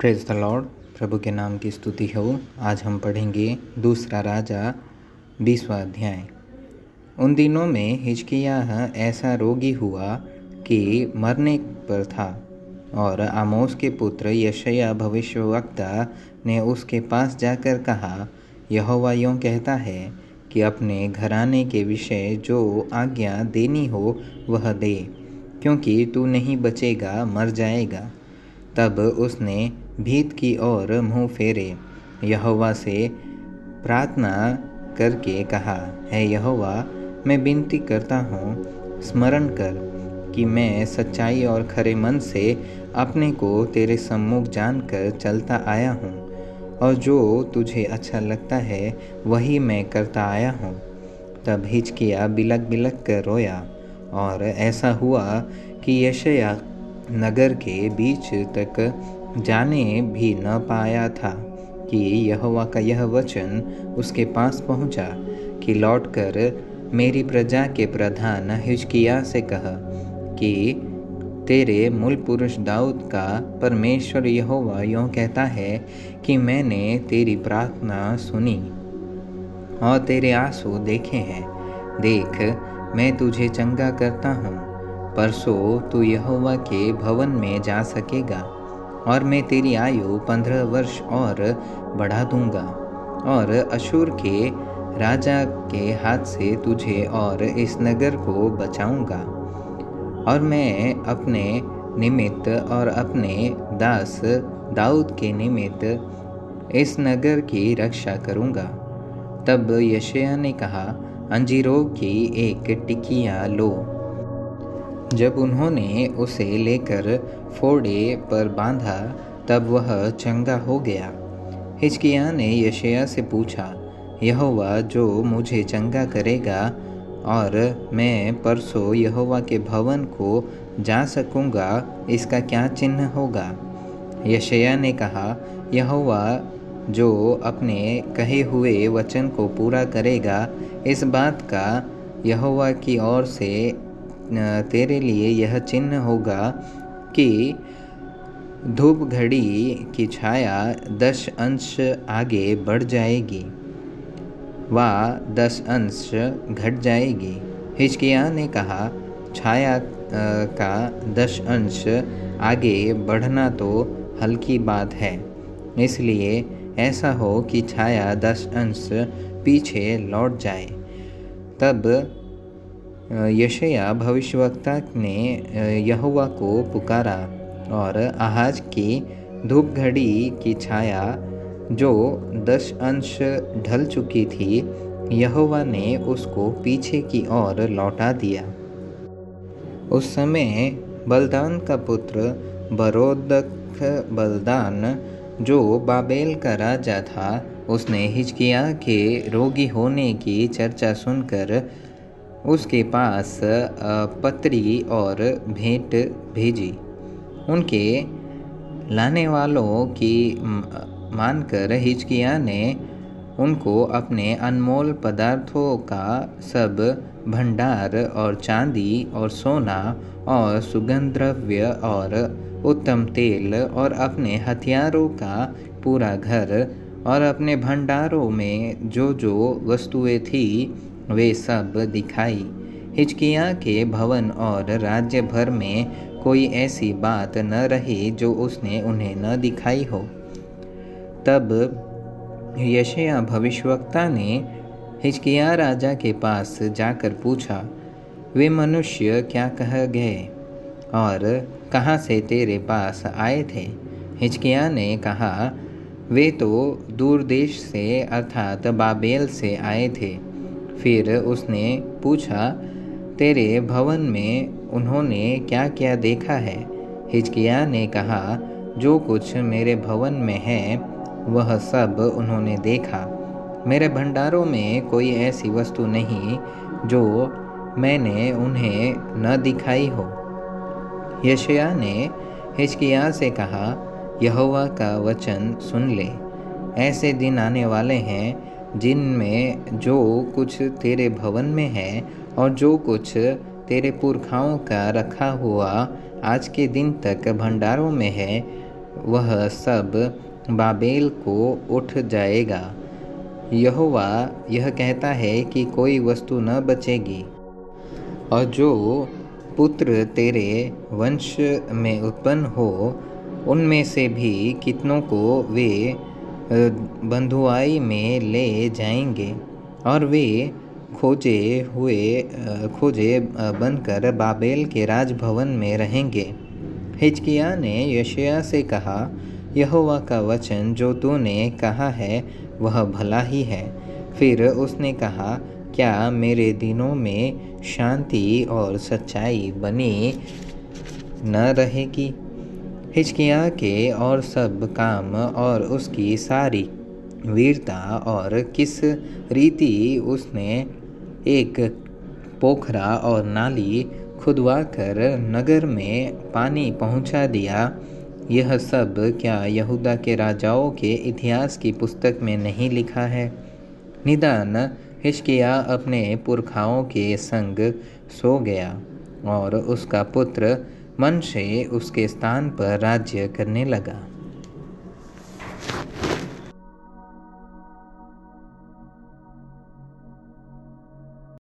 Praise the Lord. प्रभु के नाम की स्तुति हो। आज हम पढ़ेंगे दूसरा राजा 20वां अध्याय। उन दिनों में हिजकिय्याह ऐसा रोगी हुआ कि मरने पर था, और आमोस के पुत्र यशायाह भविष्यवक्ता ने उसके पास जाकर कहा, यहोवा यूँ कहता है कि अपने घराने के विषय जो आज्ञा देनी हो वह दे, क्योंकि तू नहीं बचेगा, मर जाएगा। तब उसने भीत की ओर मुँह फेरे यहोवा से प्रार्थना करके कहा, हे यहोवा, मैं विनती करता हूँ, स्मरण कर कि मैं सच्चाई और खरे मन से अपने को तेरे सम्मुख जानकर चलता आया हूँ, और जो तुझे अच्छा लगता है वही मैं करता आया हूँ। तब हिजकिय्याह बिलक बिलक कर रोया, और ऐसा हुआ कि यशायाह नगर के बीच तक जाने भी न पाया था कि यहोवा का यह वचन उसके पास पहुंचा कि लौटकर मेरी प्रजा के प्रधान हिजकिय्याह से कह कि तेरे मूल पुरुष दाऊद का परमेश्वर यहोवा यूँ कहता है कि मैंने तेरी प्रार्थना सुनी और तेरे आंसू देखे हैं। देख, मैं तुझे चंगा करता हूँ। परसों तू यहोवा के भवन में जा सकेगा, और मैं तेरी आयु 15 वर्ष और बढ़ा दूंगा, और अशूर के राजा के हाथ से तुझे और इस नगर को बचाऊंगा। और मैं अपने निमित्त और अपने दास दाऊद के निमित्त इस नगर की रक्षा करूंगा। तब यशायाह ने कहा, अंजीरों की एक टिकिया लो। जब उन्होंने उसे लेकर फोड़े पर बांधा, तब वह चंगा हो गया। हिजकिय्याह ने यशायाह से पूछा, यहोवा जो मुझे चंगा करेगा और मैं परसों यहोवा के भवन को जा सकूंगा, इसका क्या चिन्ह होगा? यशायाह ने कहा, यहोवा जो अपने कहे हुए वचन को पूरा करेगा, इस बात का यहोवा की ओर से तेरे लिए यह चिन्ह होगा कि धूप घड़ी की छाया 10 अंश आगे बढ़ जाएगी व 10 अंश घट जाएगी। हिजकिय्याह ने कहा, छाया का 10 अंश आगे बढ़ना तो हल्की बात है, इसलिए ऐसा हो कि छाया 10 अंश पीछे लौट जाए। तब यशायाह भविष्यवक्ता ने यहोवा को पुकारा, और आहाज की धूप घड़ी की छाया जो 10 अंश ढल चुकी थी, यहोवा ने उसको पीछे की ओर लौटा दिया। उस समय बलदान का पुत्र बरोदख-बलदान, जो बाबेल का राजा था, उसने हिजकिय्याह के रोगी होने की चर्चा सुनकर उसके पास पत्री और भेंट भेजी। उनके लाने वालों की मानकर हिजकिय्याह ने उनको अपने अनमोल पदार्थों का सब भंडार और चांदी और सोना और सुगंध द्रव्य और उत्तम तेल और अपने हथियारों का पूरा घर और अपने भंडारों में जो जो वस्तुएं थी वे सब दिखाई। हिजकिय्याह के भवन और राज्य भर में कोई ऐसी बात न रही जो उसने उन्हें न दिखाई हो। तब यशायाह भविष्यवक्ता ने हिजकिय्याह राजा के पास जाकर पूछा, वे मनुष्य क्या कह गए और कहाँ से तेरे पास आए थे? हिजकिय्याह ने कहा, वे तो दूर देश से अर्थात बाबेल से आए थे। फिर उसने पूछा, तेरे भवन में उन्होंने क्या क्या देखा है? हिजकिय्याह ने कहा, जो कुछ मेरे भवन में है वह सब उन्होंने देखा। मेरे भंडारों में कोई ऐसी वस्तु नहीं जो मैंने उन्हें न दिखाई हो। यशायाह ने हिजकिय्याह से कहा, यहोवा का वचन सुन ले। ऐसे दिन आने वाले हैं जिनमें जो कुछ तेरे भवन में है और जो कुछ तेरे पुरखाओं का रखा हुआ आज के दिन तक भंडारों में है, वह सब बाबेल को उठ जाएगा। यहोवा यह कहता है कि कोई वस्तु न बचेगी, और जो पुत्र तेरे वंश में उत्पन्न हो उनमें से भी कितनों को वे बंधुआई में ले जाएंगे, और वे खोजे बनकर बाबेल के राजभवन में रहेंगे। हिजकिय्याह ने यशायाह से कहा, यहोवा का वचन जो तूने कहा है वह भला ही है। फिर उसने कहा, क्या मेरे दिनों में शांति और सच्चाई बनी न रहेगी? हिजकिय्याह के और सब काम और उसकी सारी वीरता और किस रीति उसने एक पोखरा और नाली खुदवाकर नगर में पानी पहुंचा दिया, यह सब क्या यहूदा के राजाओं के इतिहास की पुस्तक में नहीं लिखा है? निदान हिजकिय्याह अपने पुरखाओं के संग सो गया, और उसका पुत्र मनश्शे उसके स्थान पर राज्य करने लगा।